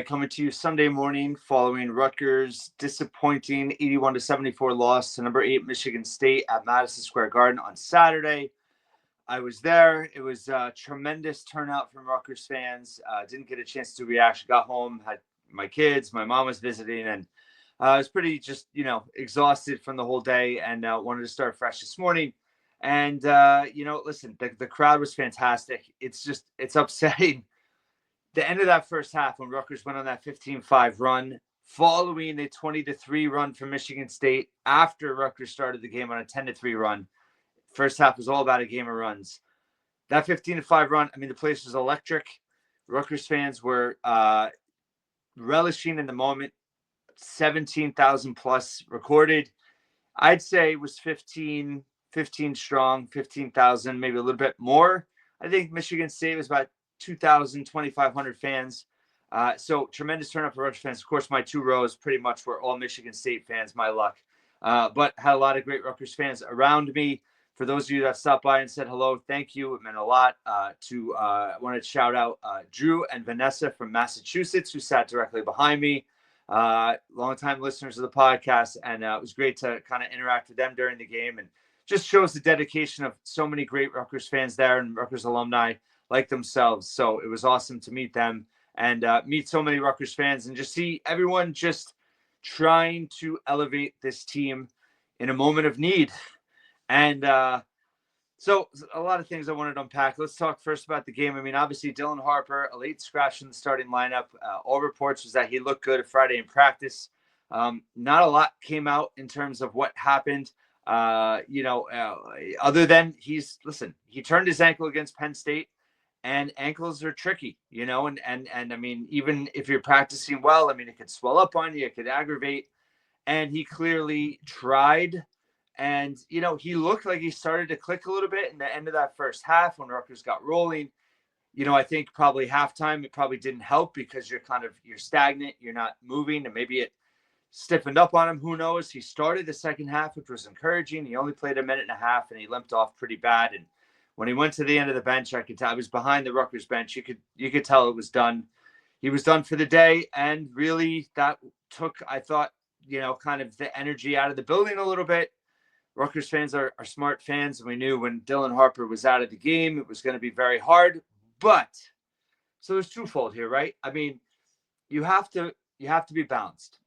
coming to you Sunday morning following Rutgers' disappointing 81-74 loss to number 8 Michigan State at Madison Square Garden on Saturday. I was there. It was a tremendous turnout from Rutgers fans. Didn't get a chance to react. Got home, had my kids, my mom was visiting, and I was pretty just, exhausted from the whole day and wanted to start fresh this morning. And, listen, the crowd was fantastic. It's upsetting. The end of that first half when Rutgers went on that 15-5 run, following a 20-3 run from Michigan State after Rutgers started the game on a 10-3 run. First half was all about a game of runs. That 15-5 run, the place was electric. Rutgers fans were relishing in the moment. 17,000 plus recorded. I'd say it was 15 strong, 15,000, maybe a little bit more. I think Michigan State was about 2,000, 2,500 fans. So tremendous turnout for Rutgers fans. Of course, my two rows pretty much were all Michigan State fans, my luck. But had a lot of great Rutgers fans around me. For those of you that stopped by and said hello, thank you. It meant a lot. I wanted to shout out Drew and Vanessa from Massachusetts, who sat directly behind me. Longtime listeners of the podcast, and it was great to kind of interact with them during the game, and just shows the dedication of so many great Rutgers fans there and Rutgers alumni like themselves. So it was awesome to meet them and meet so many Rutgers fans and just see everyone just trying to elevate this team in a moment of need. And so a lot of things I wanted to unpack. Let's talk first about the game. Obviously, Dylan Harper, a late scratch in the starting lineup. All reports was that he looked good Friday in practice. Not a lot came out in terms of what happened, other than he turned his ankle against Penn State, and ankles are tricky, and even if you're practicing well, it could swell up on you, it could aggravate. And he clearly tried. And, he looked like he started to click a little bit in the end of that first half when Rutgers got rolling. I think probably halftime, it probably didn't help because you're stagnant. You're not moving, and maybe it stiffened up on him. Who knows? He started the second half, which was encouraging. He only played a minute and a half, and he limped off pretty bad. And when he went to the end of the bench, I could tell I was behind the Rutgers bench. You could tell it was done. He was done for the day. And really that took, I thought, kind of the energy out of the building a little bit. Rutgers fans are smart fans, and we knew when Dylan Harper was out of the game, it was going to be very hard. But so there's twofold here, right? You have to be balanced.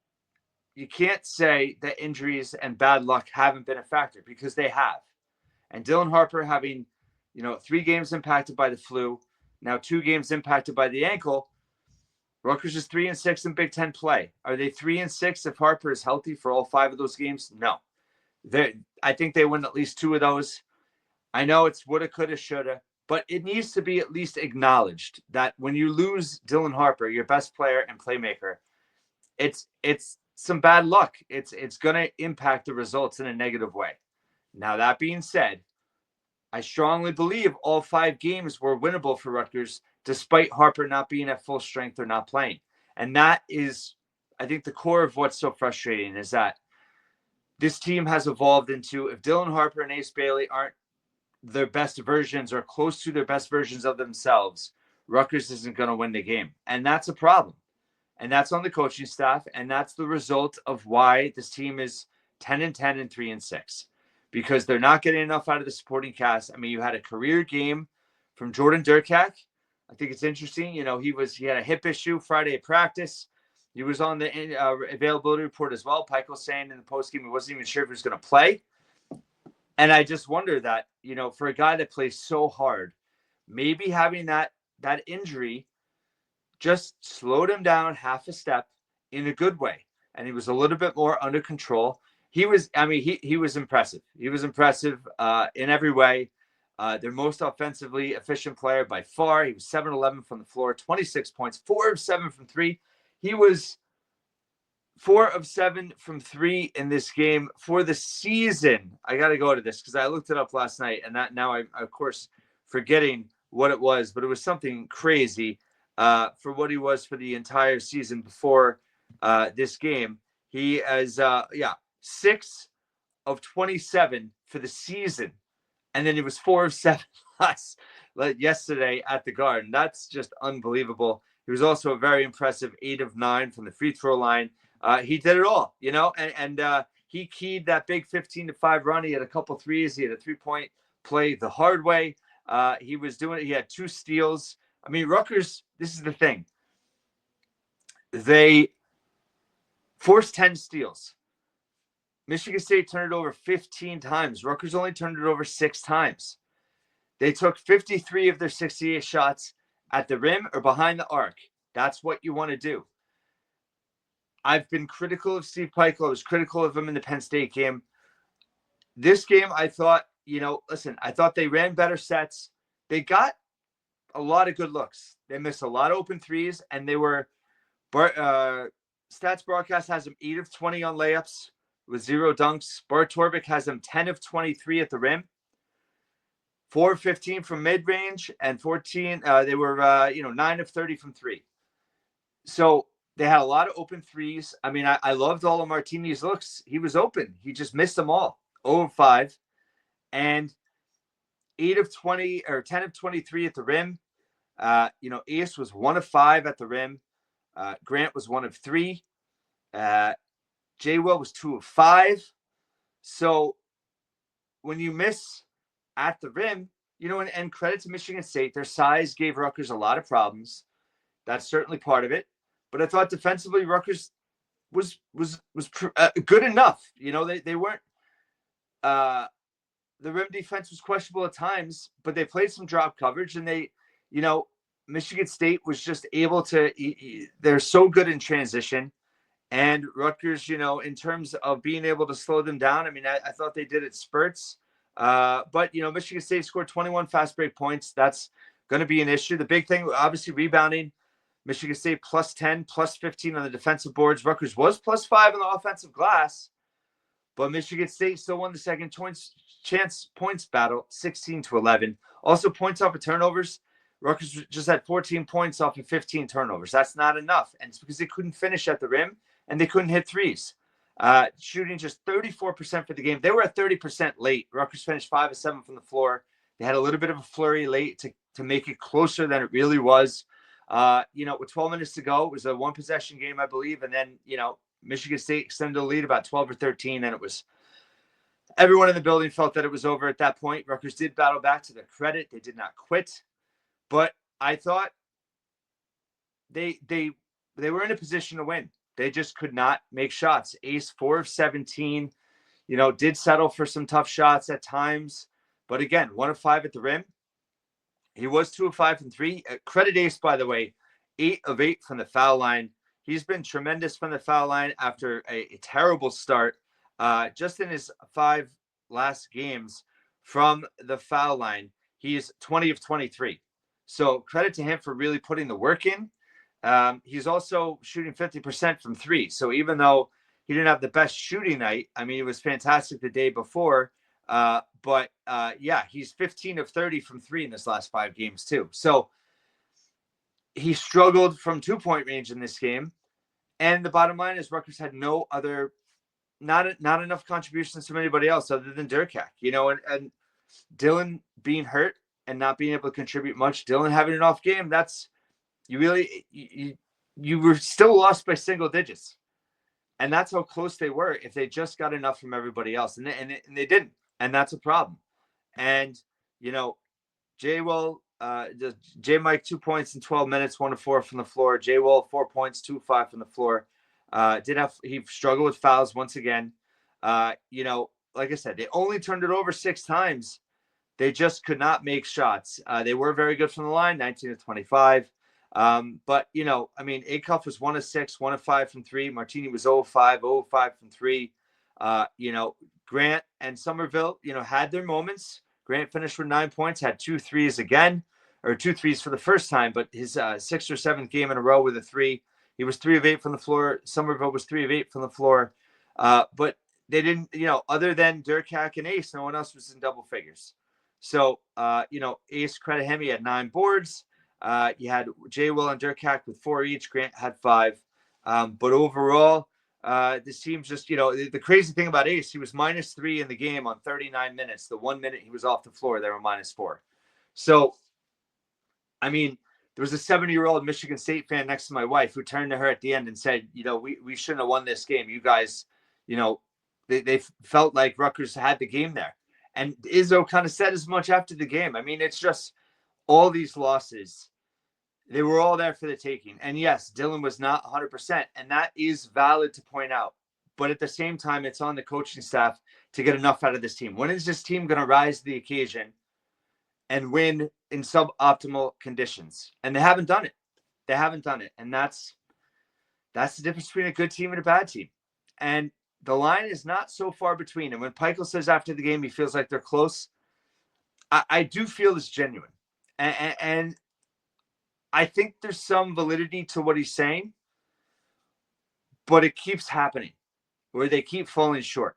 You can't say that injuries and bad luck haven't been a factor, because they have. And Dylan Harper having, 3 games impacted by the flu, now 2 games impacted by the ankle. Rutgers is 3-6 in Big Ten play. Are they 3-6 if Harper is healthy for all 5 of those games? No. I think they win at least 2 of those. I know it's woulda, coulda, shoulda, but it needs to be at least acknowledged that when you lose Dylan Harper, your best player and playmaker, it's some bad luck. It's going to impact the results in a negative way. Now, that being said, I strongly believe all 5 games were winnable for Rutgers, despite Harper not being at full strength or not playing. And that is, I think, the core of what's so frustrating is that this team has evolved into, if Dylan Harper and Ace Bailey aren't their best versions or close to their best versions of themselves, Rutgers isn't going to win the game. And that's a problem. And that's on the coaching staff. And that's the result of why this team is 10-10 and 3-6, because they're not getting enough out of the supporting cast. You had a career game from Jordan Durkak. I think it's interesting. He had a hip issue Friday at practice. He was on the availability report as well. Pike was saying in the postgame he wasn't even sure if he was going to play. And I just wonder that, for a guy that plays so hard, maybe having that injury just slowed him down half a step in a good way. And he was a little bit more under control. He was impressive. He was impressive in every way. Their most offensively efficient player by far. He was 7-11 from the floor, 26 points, 4 of 7 from 3. He was 4 of 7 from 3 in this game for the season. I got to go to this because I looked it up last night, and that now I'm, of course, forgetting what it was, but it was something crazy for what he was for the entire season before this game. He is, 6 of 27 for the season, and then he was 4 of 7 yesterday at the Garden. That's just unbelievable. He was also a very impressive 8 of 9 from the free throw line. He did it all, and he keyed that big 15-5 run. He had a couple threes. He had a 3-point play the hard way. He was doing it. He had 2 steals. I mean, Rutgers, this is the thing. They forced 10 steals. Michigan State turned it over 15 times. Rutgers only turned it over 6 times. They took 53 of their 68 shots at the rim or behind the arc. That's what you want to do. I've been critical of Steve Pikiell. I was critical of him in the Penn State game. This game, I thought, I thought they ran better sets. They got a lot of good looks. They missed a lot of open threes, and they were Stats Broadcast has them 8 of 20 on layups with 0 dunks. Bart Torvik has them 10 of 23 at the rim, 4 of 15 from mid-range, and 14. They were 9 of 30 from 3. So they had a lot of open threes. I mean, I loved all of Martini's looks. He was open. He just missed them all. 0 of 5, and 8 of 20 or 10 of 23 at the rim. Ace was 1 of 5 at the rim. Grant was 1 of 3. Jay Will was 2 of 5. So when you miss at the rim, and credit to Michigan State, their size gave Rutgers a lot of problems. That's certainly part of it. But I thought defensively, Rutgers was good enough. They weren't. The rim defense was questionable at times, but they played some drop coverage, and Michigan State was just able to. They're so good in transition. And Rutgers, in terms of being able to slow them down, I mean, I thought they did it spurts. But Michigan State scored 21 fast break points. That's going to be an issue. The big thing, obviously, rebounding. Michigan State plus 10, plus 15 on the defensive boards. Rutgers was plus 5 on the offensive glass. But Michigan State still won the second chance points battle, 16-11. Also, points off of turnovers. Rutgers just had 14 points off of 15 turnovers. That's not enough. And it's because they couldn't finish at the rim and they couldn't hit threes. Shooting just 34% for the game. They were at 30% late. Rutgers finished 5 of 7 from the floor. They had a little bit of a flurry late to make it closer than it really was. With 12 minutes to go, it was a 1-possession game, I believe. And then, Michigan State extended the lead about 12 or 13. And it was everyone in the building felt that it was over at that point. Rutgers did battle back to their credit. They did not quit. But I thought they were in a position to win. They just could not make shots. Ace 4 of 17, did settle for some tough shots at times. But again, 1 of 5 at the rim. He was 2 of 5 from 3. Credit Ace, by the way, 8 of 8 from the foul line. He's been tremendous from the foul line after a terrible start. Just in his 5 last games from the foul line, he's 20 of 23. So credit to him for really putting the work in. He's also shooting 50% from 3. So even though he didn't have the best shooting night, I mean, it was fantastic the day before. But he's 15 of 30 from 3 in this last 5 games too. So he struggled from 2-point range in this game. And the bottom line is Rutgers had not enough contributions from anybody else other than Durkak, and Dylan being hurt and not being able to contribute much. Dylan having an off game, you were still lost by single digits. And that's how close they were if they just got enough from everybody else. And they didn't. And that's a problem. And, J Mike 2 points in 12 minutes, 1 of 4 from the floor. J Will 4 points, 2 of 5 from the floor. He struggled with fouls once again. Like I said, they only turned it over 6 times. They just could not make shots. They were very good from the line, 19 of 25. But Acuff was 1 of 6, 1 of 5 from 3. Martini was 0 of 5, 0 of 5 from 3. Grant and Somerville, had their moments. Grant finished with 9 points, had 2 threes again, or 2 threes for the first time, but his 6th or 7th game in a row with a 3. He was 3 of 8 from the floor. Somerville was 3 of 8 from the floor. But they didn't, other than Durkak and Ace, no one else was in double figures. So, Ace, credit him, he had 9 boards. You had J. Will and Durkak with 4 each. Grant had 5. But overall, this team's just, the crazy thing about Ace, he was -3 in the game on 39 minutes. The 1 minute he was off the floor, they were -4. So, I mean, there was a 70-year-old Michigan State fan next to my wife who turned to her at the end and said, we shouldn't have won this game. You guys, they felt like Rutgers had the game there. And Izzo kind of said as much after the game. I mean, it's just all these losses. They were all there for the taking. And yes, Dylan was not 100%. And that is valid to point out. But at the same time, it's on the coaching staff to get enough out of this team. When is this team going to rise to the occasion and win in suboptimal conditions? And they haven't done it. They haven't done it. And that's the difference between a good team and a bad team. And the line is not so far between. And when Peichel says after the game he feels like they're close, I do feel it's genuine. And I think there's some validity to what he's saying, but it keeps happening where they keep falling short.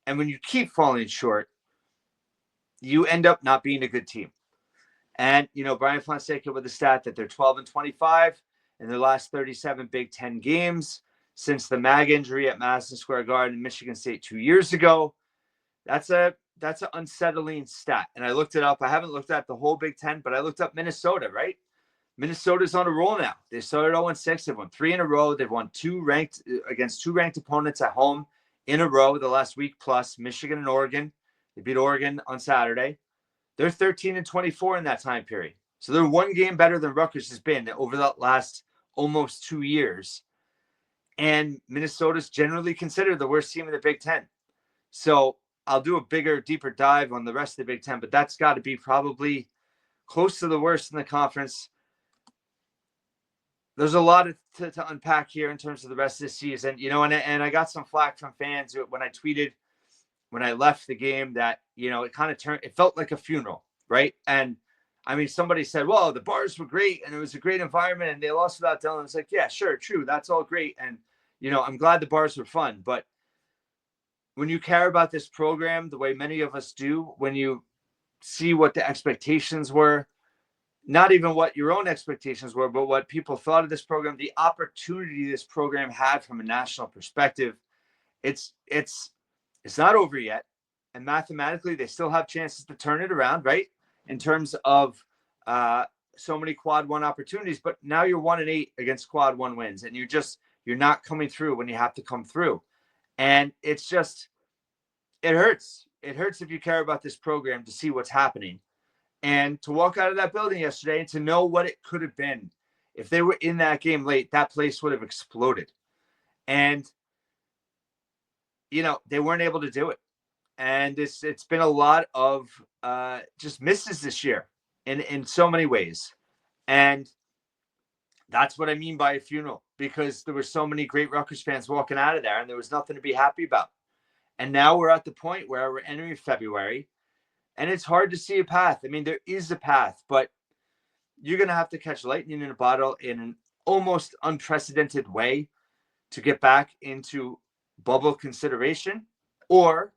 And when you keep falling short, you end up not being a good team. And, Brian Fonseca with the stat that they're 12-25 in their last 37 Big Ten games since the Mag injury at Madison Square Garden in Michigan State 2 years ago. That's an unsettling stat. And I looked it up. I haven't looked at the whole Big Ten, but I looked up Minnesota, right? Minnesota's on a roll now. They started 0-6. They've won 3 in a row. They've won against two ranked opponents at home in a row the last week plus, Michigan and Oregon. They beat Oregon on Saturday. They're 13-24 in that time period. So they're one game better than Rutgers has been over the last almost 2 years. And Minnesota's generally considered the worst team in the Big Ten. So I'll do a bigger, deeper dive on the rest of the Big Ten, but that's got to be probably close to the worst in the conference. There's a lot to unpack here in terms of the rest of the season, and I got some flack from fans when I tweeted when I left the game that, it kind of it felt like a funeral, right? And I mean, somebody said, well, the bars were great and it was a great environment and they lost without Dylan. It's like, yeah, sure, true. That's all great. And, I'm glad the bars were fun. But when you care about this program the way many of us do, when you see what the expectations were, not even what your own expectations were, but what people thought of this program, the opportunity this program had from a national perspective, it's not over yet. And mathematically, they still have chances to turn it around, right? In terms of so many quad one opportunities, but now you're 1-8 against quad one wins, and you're not coming through when you have to come through. And it hurts. It hurts if you care about this program to see what's happening. And to walk out of that building yesterday and to know what it could have been if they were in that game late, that place would have exploded. And, they weren't able to do it. And it's been a lot of just misses this year in so many ways. And that's what I mean by a funeral, because there were so many great Rutgers fans walking out of there and there was nothing to be happy about. And now we're at the point where we're entering February and it's hard to see a path. I mean, there is a path, but you're going to have to catch lightning in a bottle in an almost unprecedented way to get back into bubble consideration, or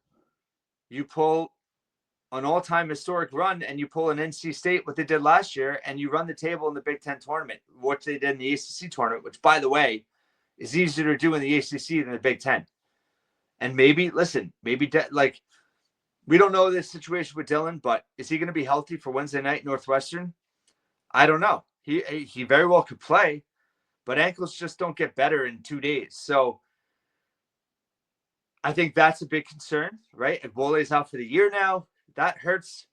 you pull an all-time historic run and you pull an NC State, what they did last year, and you run the table in the Big Ten tournament, what they did in the ACC tournament, which, by the way, is easier to do in the ACC than the Big Ten. And maybe we don't know this situation with Dylan, but is he going to be healthy for Wednesday night Northwestern? I don't know. He very well could play, but ankles just don't get better in 2 days. So I think that's a big concern, right? Egbole's out for the year now. That hurts.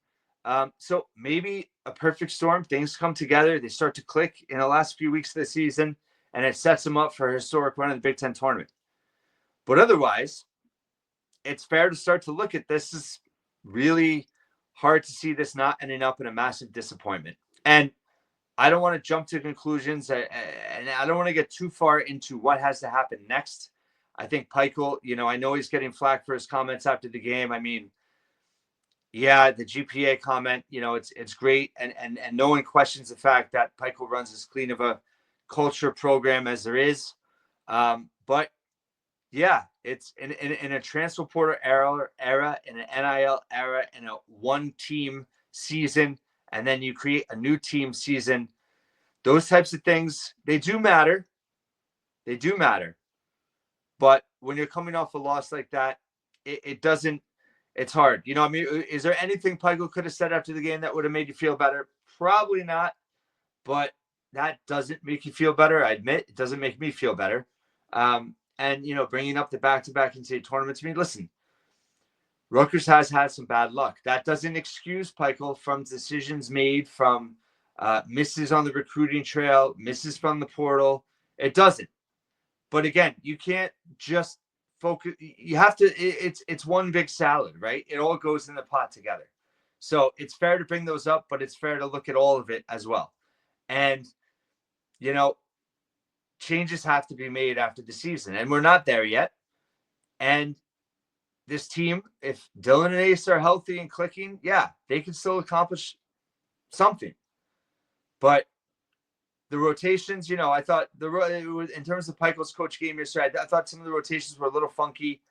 So maybe a perfect storm. Things come together. They start to click in the last few weeks of the season, and it sets them up for a historic run in the Big Ten tournament. But otherwise, it's fair to start to look at this as really hard to see this not ending up in a massive disappointment. And I don't want to jump to conclusions, and I don't want to get too far into what has to happen next. I think Peichel, I know he's getting flack for his comments after the game. I mean, yeah, the GPA comment, it's great. And no one questions the fact that Peichel runs as clean of a culture program as there is. But yeah, it's in a transfer portal era, in an NIL era, in a one-team season, and then you create a new team season. Those types of things, they do matter. They do matter. But when you're coming off a loss like that, it doesn't, it's hard. I mean, is there anything Peichel could have said after the game that would have made you feel better? Probably not. But that doesn't make you feel better. I admit it doesn't make me feel better. And, bringing up the back-to-back NCAA tournaments, I mean, listen, Rutgers has had some bad luck. That doesn't excuse Pikiell from decisions made, from misses on the recruiting trail, misses from the portal. It doesn't. But again, you can't just focus. You have to. It's one big salad, right? It all goes in the pot together. So it's fair to bring those up, but it's fair to look at all of it as well. And changes have to be made after the season, and we're not there yet. And this team, if Dylan and Ace are healthy and clicking, yeah, they can still accomplish something. But the rotations, I thought in terms of Pikiell's coach game yesterday, I thought some of the rotations were a little funky.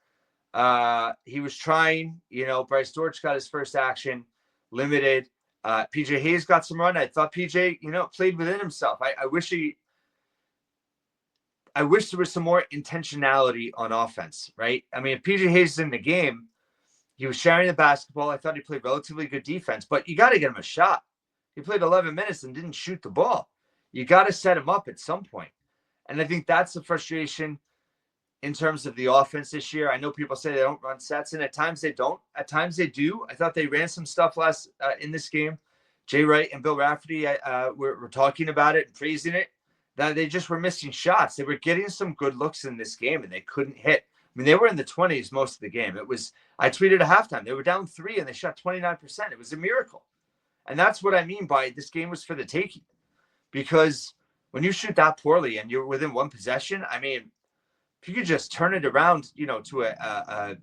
He was trying, Bryce Dortch got his first action, limited. PJ Hayes got some run. I thought PJ, played within himself. I wish there was some more intentionality on offense, right? I mean, if PJ Hayes is in the game, he was sharing the basketball. I thought he played relatively good defense, but you got to get him a shot. He played 11 minutes and didn't shoot the ball. You got to set him up at some point. And I think that's the frustration in terms of the offense this year. I know people say they don't run sets, and at times they don't. At times they do. I thought they ran some stuff in this game. Jay Wright and Bill Rafferty were talking about it and praising it. That they just were missing shots. They were getting some good looks in this game, and they couldn't hit. I mean, they were in the 20s most of the game. I tweeted at halftime, they were down 3 and they shot 29%. It was a miracle. And that's what I mean by this game was for the taking. Because when you shoot that poorly and you're within one possession, I mean, if you could just turn it around, to a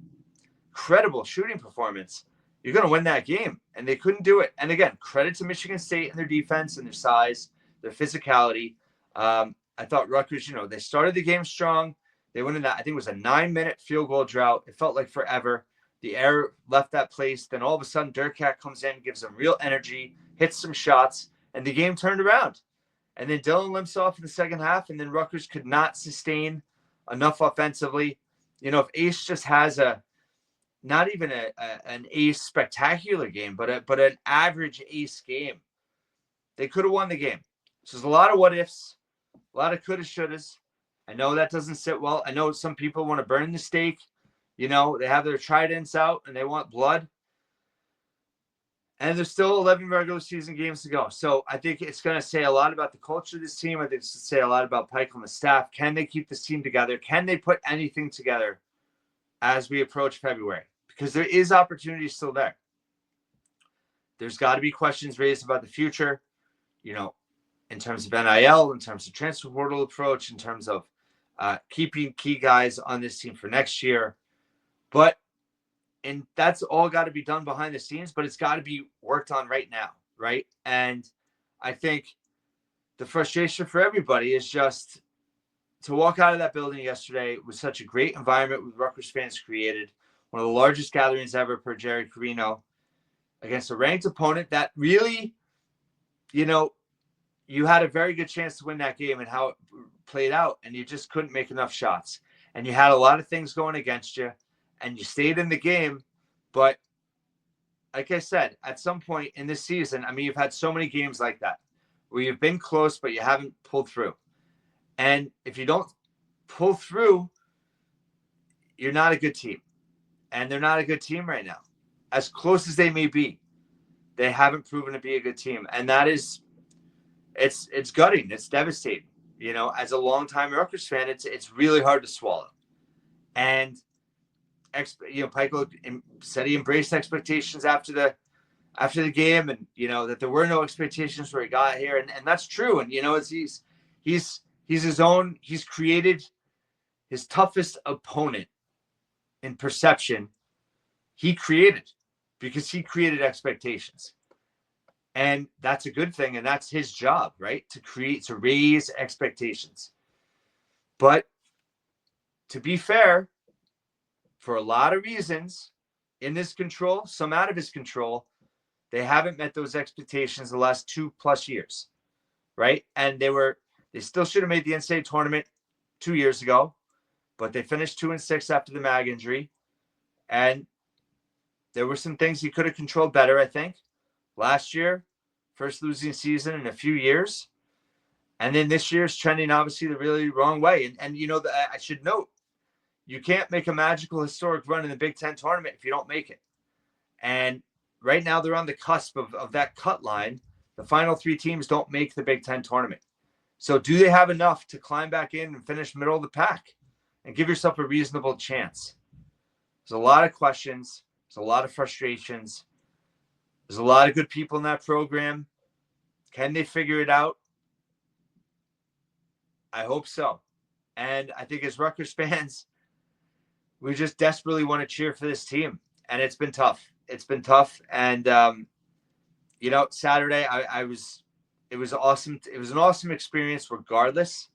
credible shooting performance, you're going to win that game. And they couldn't do it. And again, credit to Michigan State and their defense and their size, their physicality. I thought Rutgers, they started the game strong. They went in that, I think it was a 9-minute field goal drought. It felt like forever. The air left that place. Then all of a sudden, Durkat comes in, gives them real energy, hits some shots, and the game turned around. And then Dylan limps off in the second half, and then Rutgers could not sustain enough offensively. If Ace just has not even an Ace spectacular game, but an average Ace game, they could have won the game. So there's a lot of what ifs, a lot of coulda, shouldas. I know that doesn't sit well. I know some people want to burn the steak. They have their tridents out and they want blood. And there's still 11 regular season games to go. So I think it's going to say a lot about the culture of this team. I think it's going to say a lot about Pikiell and the staff. Can they keep this team together? Can they put anything together as we approach February? Because there is opportunity still there. There's got to be questions raised about the future, in terms of NIL, in terms of transfer portal approach, in terms of keeping key guys on this team for next year. And that's all got to be done behind the scenes, but it's got to be worked on right now, right? And I think the frustration for everybody is just to walk out of that building yesterday with such a great environment with Rutgers fans created, one of the largest gatherings ever per Jerry Carino, against a ranked opponent that really, you had a very good chance to win that game and how it played out, and you just couldn't make enough shots. And you had a lot of things going against you, and you stayed in the game. But like I said, at some point in this season, I mean, you've had so many games like that where you've been close, but you haven't pulled through. And if you don't pull through, you're not a good team. And they're not a good team right now. As close as they may be, they haven't proven to be a good team. And that is, it's gutting. It's devastating. As a longtime Rutgers fan, it's really hard to swallow. And Pikiell said he embraced expectations after the game, and that there were no expectations where he got here, and that's true. And he's his own. He's created his toughest opponent in perception. He created because he created expectations. And that's a good thing, and that's his job, right? To raise expectations. But to be fair, for a lot of reasons in his control, some out of his control, they haven't met those expectations the last 2+ years, right? And they still should have made the NCAA tournament 2 years ago, but they finished 2-6 after the Mag injury. And there were some things he could have controlled better, I think. Last year, first losing season in a few years. And then this year's trending obviously the really wrong way. And I should note, you can't make a magical historic run in the Big Ten tournament if you don't make it. And right now they're on the cusp of that cut line. The final 3 teams don't make the Big Ten tournament. So do they have enough to climb back in and finish middle of the pack and give yourself a reasonable chance? There's a lot of questions. There's a lot of frustrations. There's a lot of good people in that program. Can they figure it out? I hope so. And I think as Rutgers fans, we just desperately want to cheer for this team. And it's been tough. It's been tough. And, Saturday, it was awesome. It was an awesome experience regardless.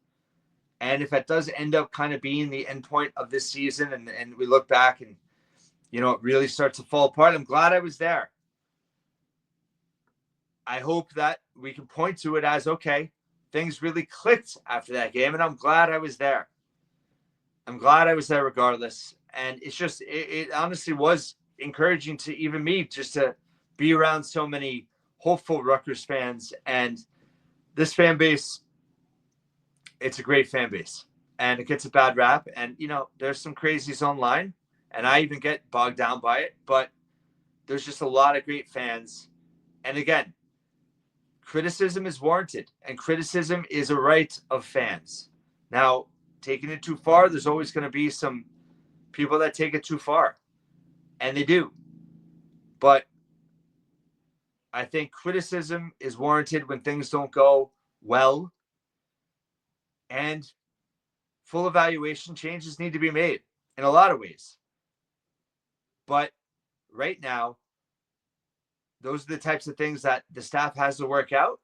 And if it does end up kind of being the end point of this season and we look back and, it really starts to fall apart, I'm glad I was there. I hope that we can point to it as, okay, things really clicked after that game, and I'm glad I was there. I'm glad I was there regardless. And it's just, it honestly was encouraging to even me just to be around so many hopeful Rutgers fans. And this fan base, it's a great fan base. And it gets a bad rap. And, there's some crazies online, and I even get bogged down by it. But there's just a lot of great fans. And again, criticism is warranted, and criticism is a right of fans. Now, taking it too far, there's always going to be some people that take it too far, and they do. But I think criticism is warranted when things don't go well, and full evaluation changes need to be made in a lot of ways. But right now, those are the types of things that the staff has to work out.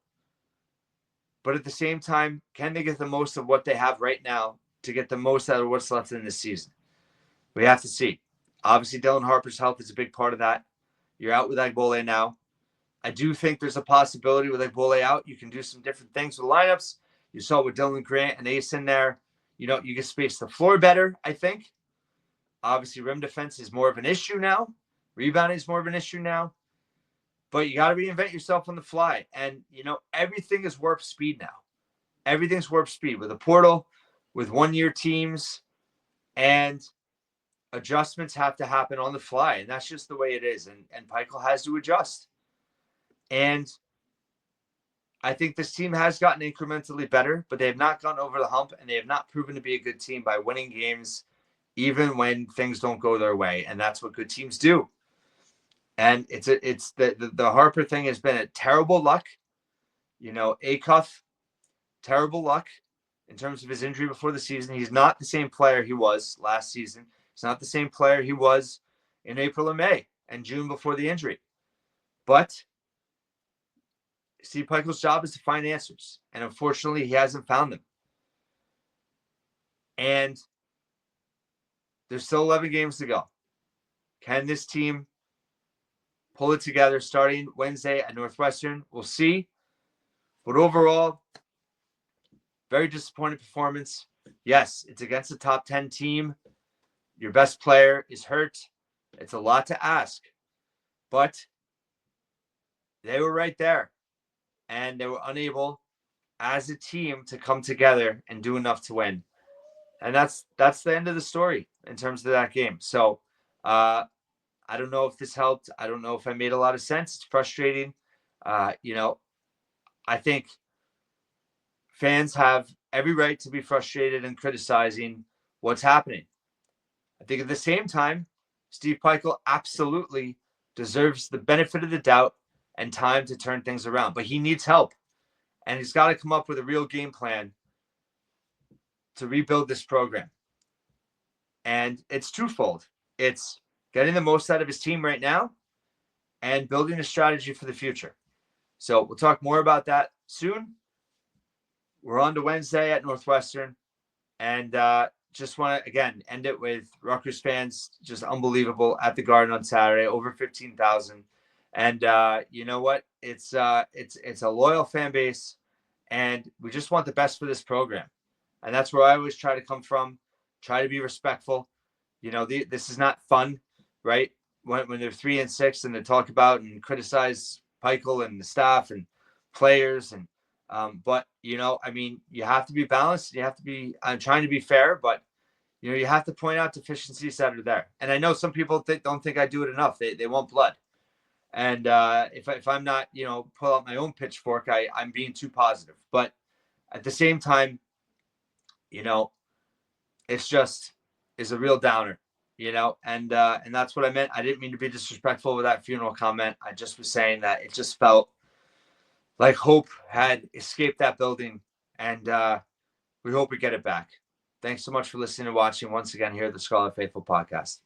But at the same time, can they get the most of what they have right now to get the most out of what's left in this season? We have to see. Obviously, Dylan Harper's health is a big part of that. You're out with Agbole now. I do think there's a possibility with Agbole out, you can do some different things with lineups. You saw with Dylan Grant and Ace in there. You can space the floor better, I think. Obviously, rim defense is more of an issue now. Rebounding is more of an issue now. But you got to reinvent yourself on the fly. And, everything is warp speed now. Everything's warp speed with a portal, with one-year teams, and adjustments have to happen on the fly. And that's just the way it is. And Peichel has to adjust. And I think this team has gotten incrementally better, but they have not gone over the hump, and they have not proven to be a good team by winning games, even when things don't go their way. And that's what good teams do. And it's the Harper thing has been a terrible luck. Acuff, terrible luck in terms of his injury before the season. He's not the same player he was last season. He's not the same player he was in April and May and June before the injury. But Steve Peichel's job is to find answers. And unfortunately, he hasn't found them. And there's still 11 games to go. Can this team pull it together starting Wednesday at Northwestern? We'll see. But overall, very disappointing performance. Yes, it's against a top 10 team. Your best player is hurt. It's a lot to ask. But they were right there. And they were unable, as a team, to come together and do enough to win. And that's the end of the story in terms of that game. So, I don't know if this helped. I don't know if I made a lot of sense. It's frustrating. I think fans have every right to be frustrated and criticizing what's happening. I think at the same time, Steve Peichel absolutely deserves the benefit of the doubt and time to turn things around. But he needs help. And he's got to come up with a real game plan to rebuild this program. And it's twofold. It's getting the most out of his team right now and building a strategy for the future. So we'll talk more about that soon. We're on to Wednesday at Northwestern. And just want to, again, end it with Rutgers fans, just unbelievable at the Garden on Saturday, over 15,000. And you know what? It's a loyal fan base, and we just want the best for this program. And that's where I always try to come from, try to be respectful. This is not fun, right? When they're 3-6 and they talk about and criticize Peichel and the staff and players. And But, you know, I mean, you have to be balanced. You have to be, I'm trying to be fair, but, you know, you have to point out deficiencies that are there. And I know some people don't think I do it enough. They want blood. And if I'm not, you know, pull out my own pitchfork, I'm being too positive. But at the same time, you know, it's just is a real downer, you know, and that's what I meant. I didn't mean to be disrespectful with that funeral comment. I just was saying that it just felt like hope had escaped that building, and we hope we get it back. Thanks so much for listening and watching once again here at the Scarlet Faithful podcast.